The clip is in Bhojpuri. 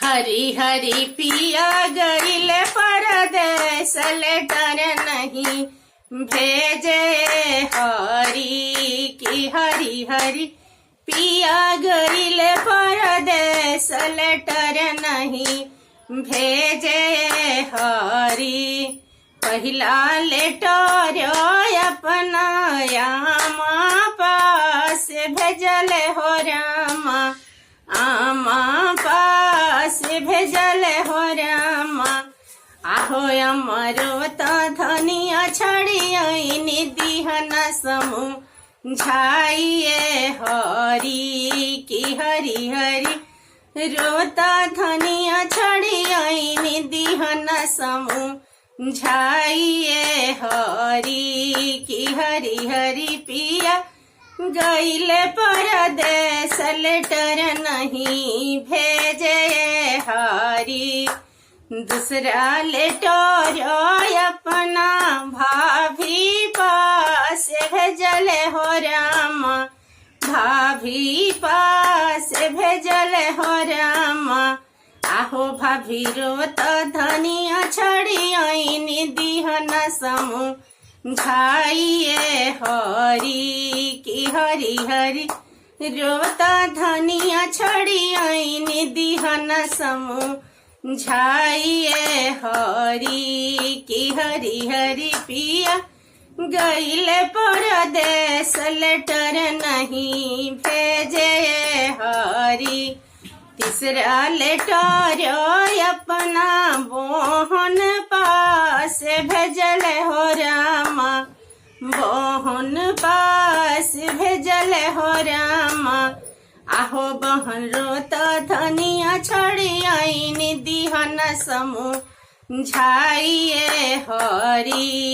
हरी हरी पिया गईल परदेस लेटर नहीं भेजे हरी की हरी हरी पिया गईल परदेस लेटर नहीं भेजे हरी पहिला लेटर अपना आमा पास भेजल हो रामा आमा पास भेजल हो रामा आहो अमरो त धनिया छड़ियनी दिहन समूह झाइए हरी की हरी हरी रोता धनिया छड़ियनी दिहन समूह झाइए हरी की हरी हरी पिया गईल परदेस लेटर नहीं भेजे हरी दूसरा लेटर अपना भाभी पास भेजल हो रामा भाभी पास भेजल हो रामा आहो भाभी रोत धनिया छड़ियनी दिहन समूह झाइए हरी की हरी हरी रोता धनिया छड़ियनी दिहन समूह झाइए हरी की हरी हरी पिया गईल परदेस लेटर नहीं भेजे हरी तीसरा लेटर अपना बहन पास भेजल हो रामा बहन पास भेजल हो रामा आहो बहन रोत धनिया छड़ियनी दिहन समूह झाइए हरी